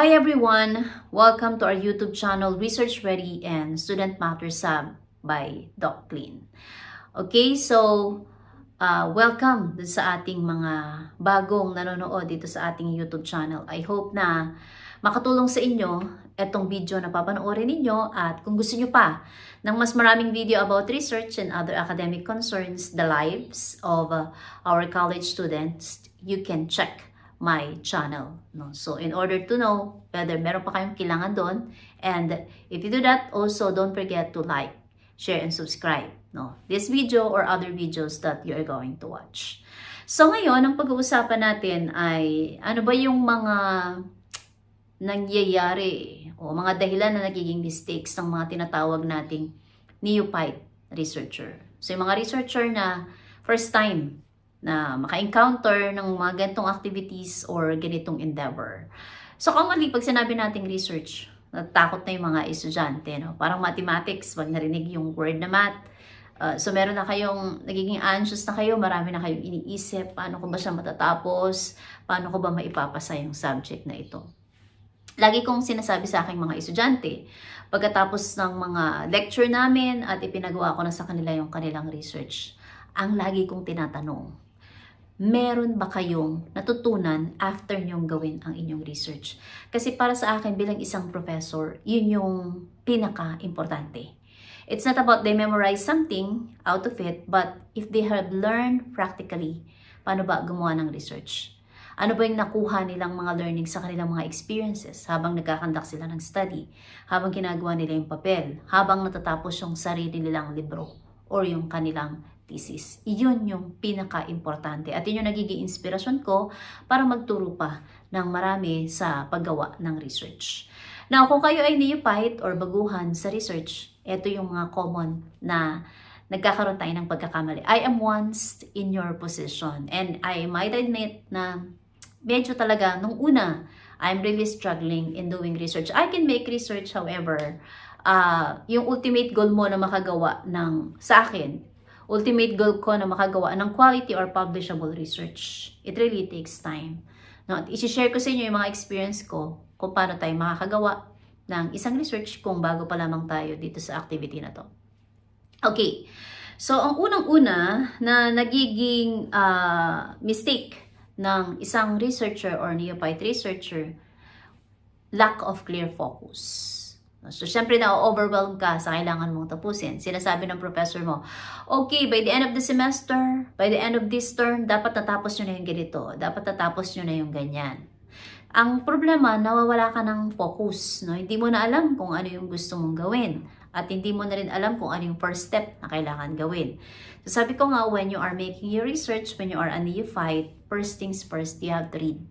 Hi everyone! Welcome to our YouTube channel, Research Ready and Student Matter Sub by Doc Clean. Okay, so welcome dun sa ating mga bagong nanonood dito sa ating YouTube channel. I hope na makatulong sa inyo itong video na papanoorin ninyo, at kung gusto nyo pa ng mas maraming video about research and other academic concerns, the lives of our college students, you can check my channel. No? So in order to know whether meron pa kayong kailangan doon, and if you do that, also don't forget to like, share, and subscribe. No? This video or other videos that you are going to watch. So ngayon, ang pag-uusapan natin ay ano ba yung mga nangyayari o mga dahilan na nagiging mistakes ng mga tinatawag nating neophyte researcher. So yung mga researcher na first time na maka-encounter ng mga ganitong activities or ganitong endeavor. So commonly, pag sinabi nating research, natakot na yung mga estudyante. No? Parang mathematics, pag narinig yung word na math, so meron na kayong, nagiging anxious na kayo, marami na kayong iniisip, paano ko ba siya matatapos, paano ko ba maipapasa yung subject na ito. Lagi kong sinasabi sa aking mga estudyante, pagkatapos ng mga lecture namin at ipinagawa ko na sa kanila yung kanilang research, ang lagi kong tinatanong, meron ba kayong natutunan after nyong gawin ang inyong research? Kasi para sa akin bilang isang professor, yun yung pinaka-importante. It's not about they memorize something out of it, but if they have learned practically, paano ba gumawa ng research? Ano ba yung nakuha nilang mga learning sa kanilang mga experiences habang nagkakandak sila ng study, habang ginagawa nila yung papel, habang natatapos yung sarili nilang libro or yung kanilang thesis. Iyon yung pinaka-importante. At yun yung nagiging inspirasyon ko para magturo pa ng marami sa paggawa ng research. Now, kung kayo ay neophyte or baguhan sa research, ito yung mga common na nagkakaroon tayo ng pagkakamali. I am once in your position, and I might admit na medyo talaga, nung una, I'm really struggling in doing research. I can make research, however, yung ultimate goal mo na makagawa ng, sa akin, ultimate goal ko na makagawa ng quality or publishable research. It really takes time. No, i-share ko sa inyo yung mga experience ko kung paano tayo makakagawa ng isang research kung bago pa lamang tayo dito sa activity na to. Okay. So, ang unang-una na nagiging mistake ng isang researcher or neophyte researcher, lack of clear focus. So, syempre na-overwhelm ka sa kailangan mong tapusin. Sinasabi ng professor mo, okay, by the end of the semester, by the end of this term, dapat natapos nyo na yung ganito. Dapat natapos nyo na yung ganyan. Ang problema, nawawala ka ng focus. No? Hindi mo na alam kung ano yung gusto mong gawin. At hindi mo na rin alam kung ano yung first step na kailangan gawin. So, sabi ko nga, when you are making your research, when you are a neophyte, first things first, you have to read.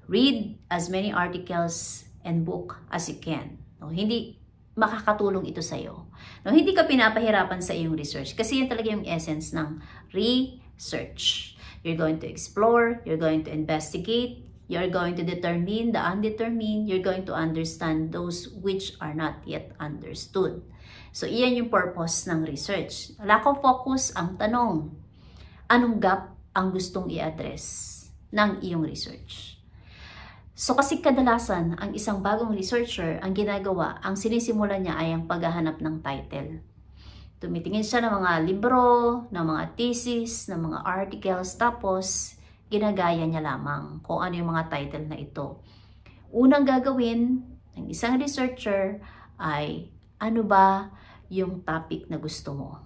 Read as many articles and book as you can. No, hindi makakatulong ito sa iyo. No, hindi ka pinapahirapan sa iyong research kasi yan talaga yung essence ng research. You're going to explore, you're going to investigate, you're going to determine the undetermined, you're going to understand those which are not yet understood. So, iyan yung purpose ng research. Lack of focus, ang tanong, anong gap ang gustong i-address ng iyong research? So kasi kadalasan, ang isang bagong researcher, ang ginagawa, ang sinisimulan niya ay ang paghahanap ng title. Tumitingin siya ng mga libro, ng mga thesis, ng mga articles, tapos ginagaya niya lamang kung ano yung mga title na ito. Unang gagawin ng isang researcher ay ano ba yung topic na gusto mo.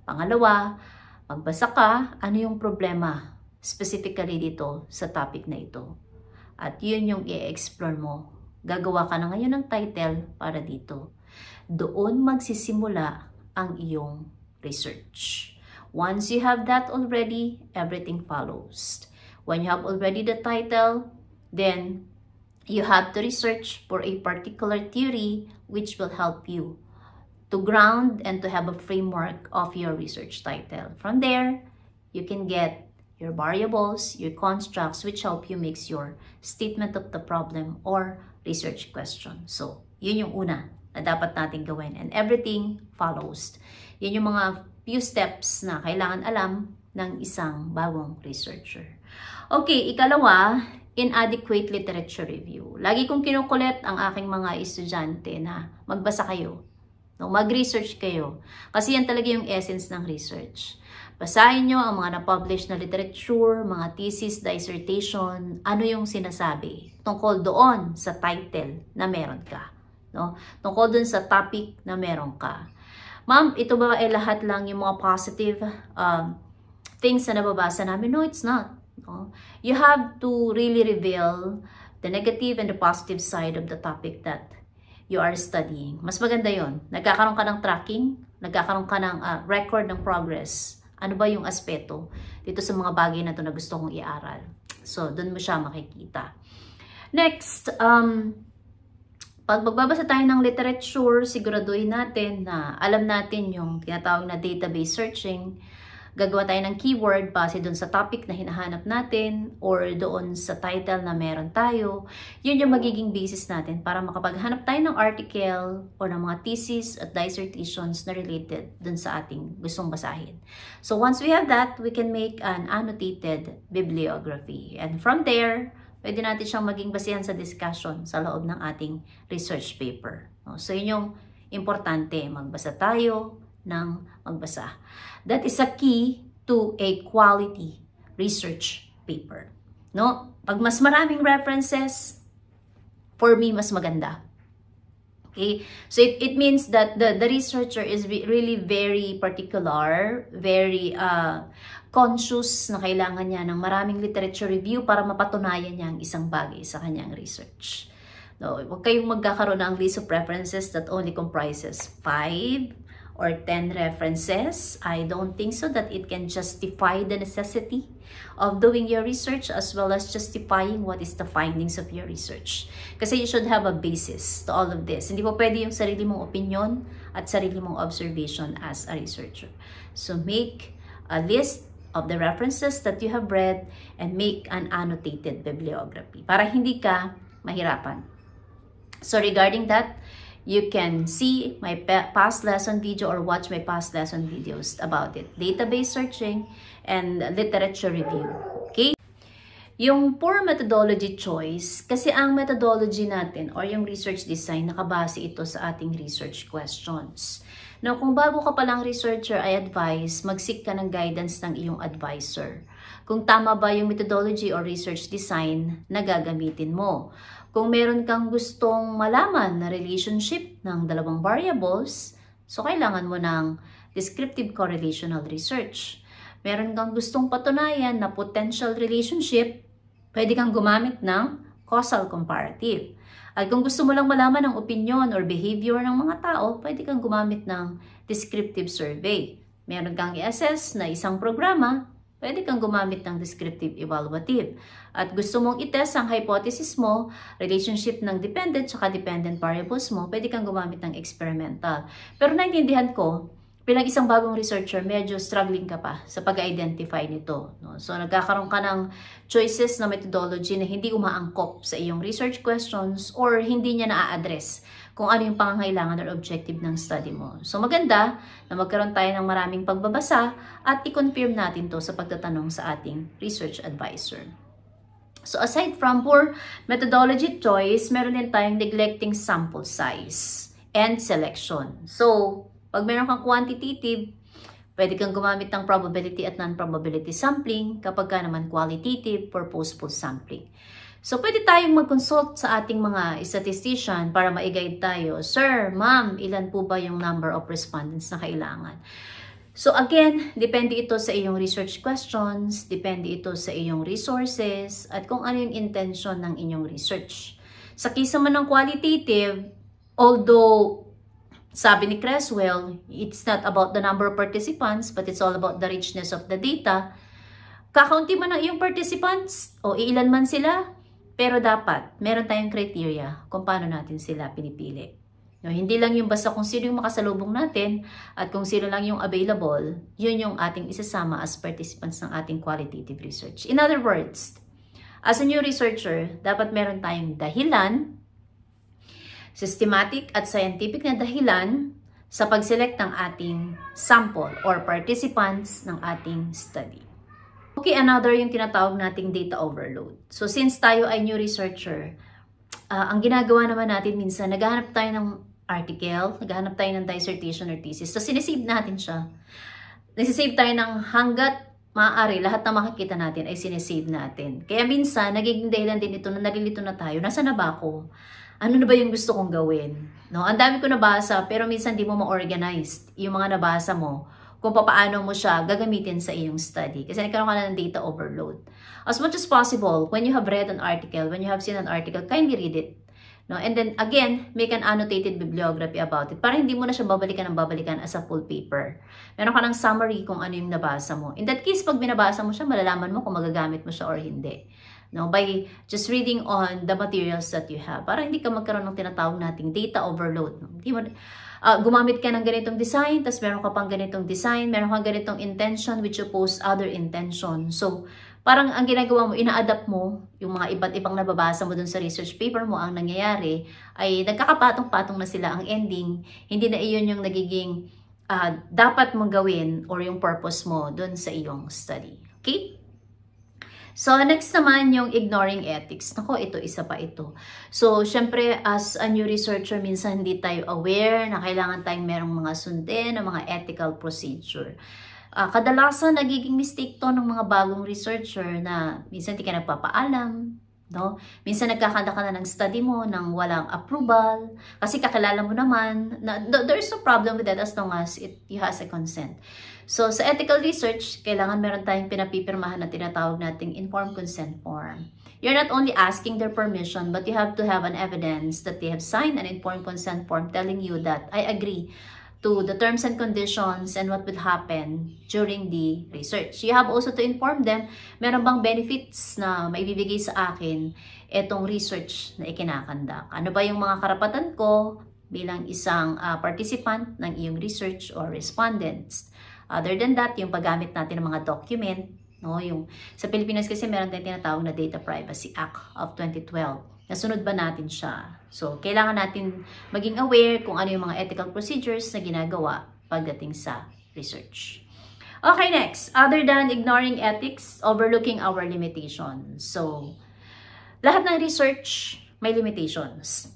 Pangalawa, magbasa ka, ano yung problema specifically dito sa topic na ito. At yun yung i-explore mo. Gagawa ka na ngayon ng title para dito. Doon magsisimula ang iyong research. Once you have that already, everything follows. When you have already the title, then you have to research for a particular theory which will help you to ground and to have a framework of your research title. From there, you can get your variables, your constructs, which help you make your statement of the problem or research question. So, yun yung una na dapat natin gawin. And everything follows. Yun yung mga few steps na kailangan alam ng isang bagong researcher. Okay, ikalawa, inadequate literature review. Lagi kong kinukulit ang aking mga estudyante na magbasa kayo, no? Mag-research kayo. Kasi yan talaga yung essence ng research. Basahin nyo ang mga na-publish na literature, mga thesis, dissertation, ano yung sinasabi tungkol doon sa title na meron ka. No? Tungkol doon sa topic na meron ka. Ma'am, ito ba ay lahat lang yung mga positive things na nababasa namin? No, it's not. No? You have to really reveal the negative and the positive side of the topic that you are studying. Mas maganda yon. Nagkakaroon ka ng tracking, nagkakaroon ka ng record ng progress. Ano ba yung aspeto dito sa mga bagay na ito na gusto kong iaral? So, doon mo siya makikita. Next, pag magbabasa tayo ng literature, siguraduhin natin na alam natin yung tinatawag na database searching. Gagawa tayo ng keyword base doon sa topic na hinahanap natin or doon sa title na meron tayo. Yun yung magiging basis natin para makapaghanap tayo ng article o ng mga thesis at dissertations na related doon sa ating gustong basahin. So once we have that, we can make an annotated bibliography. And from there, pwede natin siyang maging basihan sa discussion sa loob ng ating research paper. So yun yung importante, magbasa tayo ng magbasa. That is a key to a quality research paper. No? Pag mas maraming references, for me, mas maganda. Okay? So it means that the researcher is really very particular, very conscious na kailangan niya ng maraming literature review para mapatunayan niya ang isang bagay sa kanyang research. No, huwag kayong magkakaroon ng list of references that only comprises 5 or 10 references. I don't think so that it can justify the necessity of doing your research as well as justifying what is the findings of your research. Kasi you should have a basis to all of this. Hindi po pwede yung sarili mong opinion at sarili mong observation as a researcher. So make a list of the references that you have read and make an annotated bibliography para hindi ka mahirapan. So regarding that, you can see my past lesson video or watch my past lesson videos about it. Database searching and literature review. Okay? Yung poor methodology choice, kasi ang methodology natin or yung research design, nakabase ito sa ating research questions. Now, kung bago ka palang researcher, I advise mag-seek ka ng guidance ng iyong advisor. Kung tama ba yung methodology or research design na gagamitin mo. Kung meron kang gustong malaman na relationship ng dalawang variables, so kailangan mo ng descriptive correlational research. Meron kang gustong patunayan na potential relationship, pwede kang gumamit ng causal comparative. At kung gusto mo lang malaman ang opinion or behavior ng mga tao, pwede kang gumamit ng descriptive survey. Meron kang i-assess na isang programa, pwede kang gumamit ng descriptive evaluative. At gusto mong i-test ang hypothesis mo, relationship ng dependent at dependent variables mo, pwede kang gumamit ng experimental. Pero naintindihan ko, bilang isang bagong researcher, medyo struggling ka pa sa pag-identify nito. No? So nagkakaroon ka ng choices na methodology na hindi umaangkop sa iyong research questions or hindi niya na-address kung ano yung pangangailangan or objective ng study mo. So maganda na magkaroon tayo ng maraming pagbabasa at i-confirm natin to sa pagtatanong sa ating research advisor. So aside from poor methodology choice, meron din tayong neglecting sample size and selection. So pag meron kang quantitative, pwede kang gumamit ng probability at non-probability sampling. Kapag ka naman qualitative, purposeful sampling. So, pwede tayong mag-consult sa ating mga statistician para ma-guide tayo. Sir, ma'am, ilan po ba yung number of respondents na kailangan? So, again, depende ito sa iyong research questions, depende ito sa iyong resources, at kung ano yung intention ng inyong research. Sa case naman ng qualitative, although sabi ni Creswell, it's not about the number of participants, but it's all about the richness of the data. Kakaunti man ang iyong participants, o ilan man sila, pero dapat meron tayong criteria kung paano natin sila pinipili. No, hindi lang yung basta kung sino yung makasalubong natin at kung sino lang yung available, yun yung ating isasama as participants ng ating qualitative research. In other words, as a new researcher, dapat meron tayong dahilan, systematic at scientific na dahilan sa pag-select ng ating sample or participants ng ating study. Okay, another yung tinatawag nating data overload. So since tayo ay new researcher, ang ginagawa naman natin minsan, naghahanap tayo ng article, naghahanap tayo ng dissertation or thesis. So sinisave natin siya. Nasisave tayo ng hanggat maaari, lahat na makikita natin ay sinisave natin. Kaya minsan, nagiging dahilan din ito na nalilito na tayo. Nasaan na ba ako? Ano na ba yung gusto kong gawin? No? Ang dami ko nabasa, pero minsan di mo ma-organized yung mga nabasa mo kung paano mo siya gagamitin sa iyong study. Kasi nagkaroon ka na ng data overload. As much as possible, when you have read an article, when you have seen an article, kindly read it. No? And then, again, make an annotated bibliography about it para hindi mo na siya babalikan as a full paper. Meron ka ng summary kung ano yung nabasa mo. In that case, pag binabasa mo siya, malalaman mo kung magagamit mo siya or hindi. No, by just reading on the materials that you have. Para hindi ka magkaroon ng tinatawag nating data overload. No? Hindi mo, gumamit ka ng ganitong design, tapos meron ka pang ganitong design, meron ka ganitong intention which oppose other intention. So, parang ang ginagawa mo, ina-adapt mo yung mga iba't ibang nababasa mo dun sa research paper mo. Ang nangyayari ay nagkakapatong-patong na sila ang ending. Hindi na iyon yung nagiging dapat mong gawin or yung purpose mo dun sa iyong study. Okay? So, next naman yung ignoring ethics. Nako, isa pa ito. So, syempre, as a new researcher, minsan hindi tayo aware na kailangan tayong merong mga sundin na mga ethical procedure. Kadalasan, nagiging mistake to ng mga bagong researcher na minsan hindi ka nagpapaalam. No? Minsan nagkakanda ka na ng study mo nang walang approval. Kasi kakilala mo naman na there's no problem with that as long as you has a consent. So, sa ethical research, kailangan meron tayong pinapipirmahan na tinatawag nating informed consent form. You're not only asking their permission, but you have to have an evidence that they have signed an informed consent form telling you that I agree to the terms and conditions and what will happen during the research. You have also to inform them, meron bang benefits na maibibigay sa akin itong research na ikinakandak. Ano ba yung mga karapatan ko bilang isang participant ng iyong research or respondents. Other than that, yung paggamit natin ng mga document, no, yung sa Pilipinas kasi meron tayong tinatawag na Data Privacy Act of 2012. Nasunod ba natin siya? So, kailangan natin maging aware kung ano yung mga ethical procedures na ginagawa pagdating sa research. Okay, next. Other than ignoring ethics, overlooking our limitations. So, lahat ng research may limitations.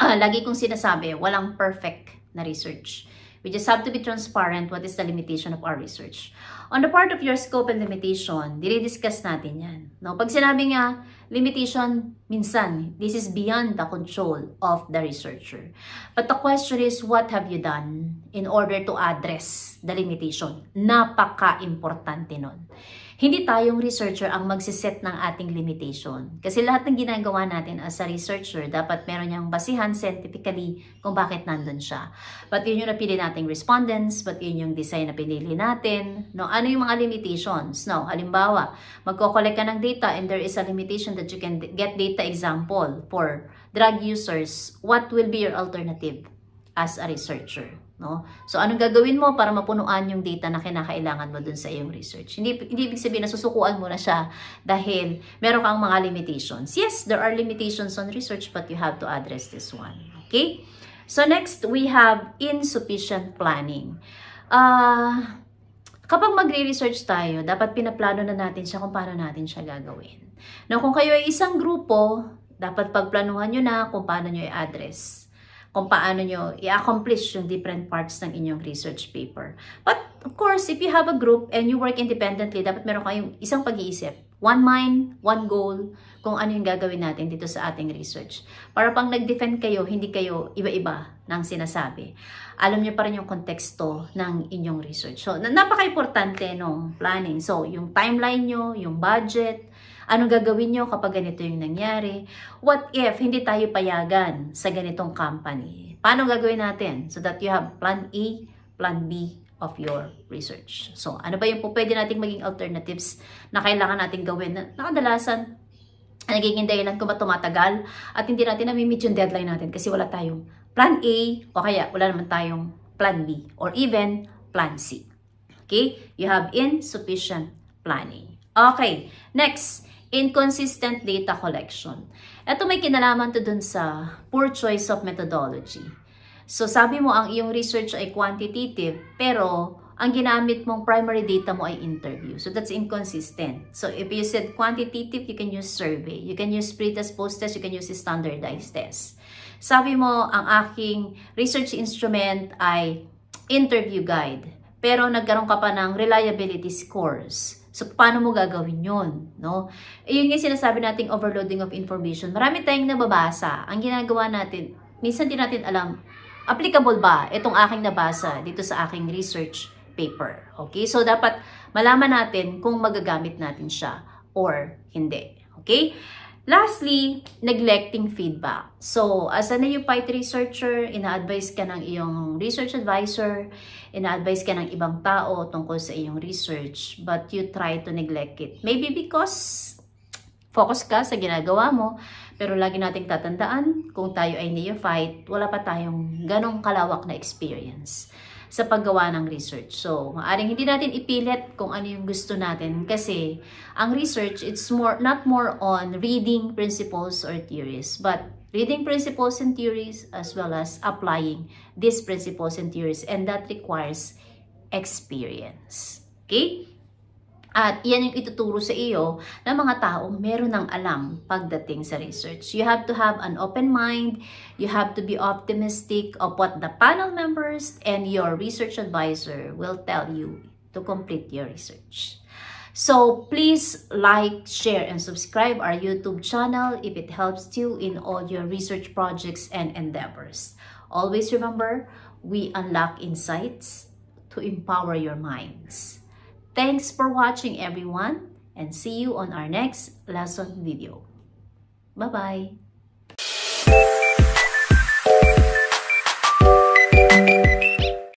Lagi kong sinasabi, walang perfect na research. We just have to be transparent what is the limitation of our research. On the part of your scope and limitation, dinidiscuss natin yan. No? Pag sinabi nga, limitation, minsan, this is beyond the control of the researcher. But the question is, what have you done in order to address the limitation? Napaka-importante nun. Hindi tayong researcher ang magsiset ng ating limitation. Kasi lahat ng ginagawa natin as a researcher, dapat meron niyang basihan scientifically kung bakit nandun siya. But yun yung napili nating respondents, but yun yung design na pinili natin. No, ano yung mga limitations? No, halimbawa, magko-collect ka ng data and there is a limitation that you can get data example for drug users. What will be your alternative as a researcher? No? So, anong gagawin mo para mapunuan yung data na kinakailangan mo dun sa iyong research? Hindi ibig sabihin na susukuan mo na siya dahil meron kang mga limitations. Yes, there are limitations on research, but you have to address this one. Okay? So, next, we have insufficient planning. Kapag magre-research tayo, dapat pinaplano na natin siya kung paano natin siya gagawin. Now, kung kayo ay isang grupo, dapat pagplanuhan nyo na kung paano nyo i-address, kung paano nyo i-accomplish yung different parts ng inyong research paper. But, of course, if you have a group and you work independently, dapat meron kayong isang pag-iisip. One mind, one goal, kung ano yung gagawin natin dito sa ating research. Para pang nag-defend kayo, hindi kayo iba-iba ng sinasabi. Alam nyo pa rin yung konteksto ng inyong research. So, napaka-importante nung planning. So, yung timeline nyo, yung budget, anong gagawin nyo kapag ganito yung nangyari? What if hindi tayo payagan sa ganitong company? Paano gagawin natin? So that you have plan A, plan B of your research. So, ano ba yung pwede nating maging alternatives na kailangan natin gawin na kadalasan nagiging dahilan kung ba tumatagal at hindi natin na-meet yung deadline natin kasi wala tayong plan A o kaya wala naman tayong plan B or even plan C. Okay? You have insufficient planning. Okay. Next, inconsistent data collection. Ito may kinalaman to dun sa poor choice of methodology. So sabi mo ang iyong research ay quantitative pero ang ginamit mong primary data mo ay interview. So that's inconsistent. So if you said quantitative, you can use survey. You can use pre-test, post-test, you can use standardized test. Sabi mo, ang aking research instrument ay interview guide. Pero nagkaroon ka pa ng reliability scores. So, paano mo gagawin yun? No? Yun yung sinasabi nating overloading of information. Marami tayong nababasa. Ang ginagawa natin, minsan din natin alam, applicable ba itong aking nabasa dito sa aking research paper? Okay? So, dapat malaman natin kung magagamit natin siya or hindi. Okay? Lastly, neglecting feedback. So, as a neophyte researcher, ina-advise ka ng iyong research advisor, ina-advise ka ng ibang tao tungkol sa iyong research, but you try to neglect it. Maybe because focus ka sa ginagawa mo, pero lagi nating tatandaan, kung tayo ay neophyte, wala pa tayong ganong kalawak na experience sa paggawa ng research. So, maaaring hindi natin ipilit kung ano yung gusto natin kasi ang research, it's not more on reading principles or theories, but reading principles and theories as well as applying these principles and theories, and that requires experience. Okay? At yan yung ituturo sa iyo ng mga taong meron ng alam pagdating sa research. You have to have an open mind. You have to be optimistic of what the panel members and your research advisor will tell you to complete your research. So please like, share, and subscribe our YouTube channel if it helps you in all your research projects and endeavors. Always remember, we unlock insights to empower your minds. Thanks for watching, everyone, and see you on our next lesson video. Bye-bye.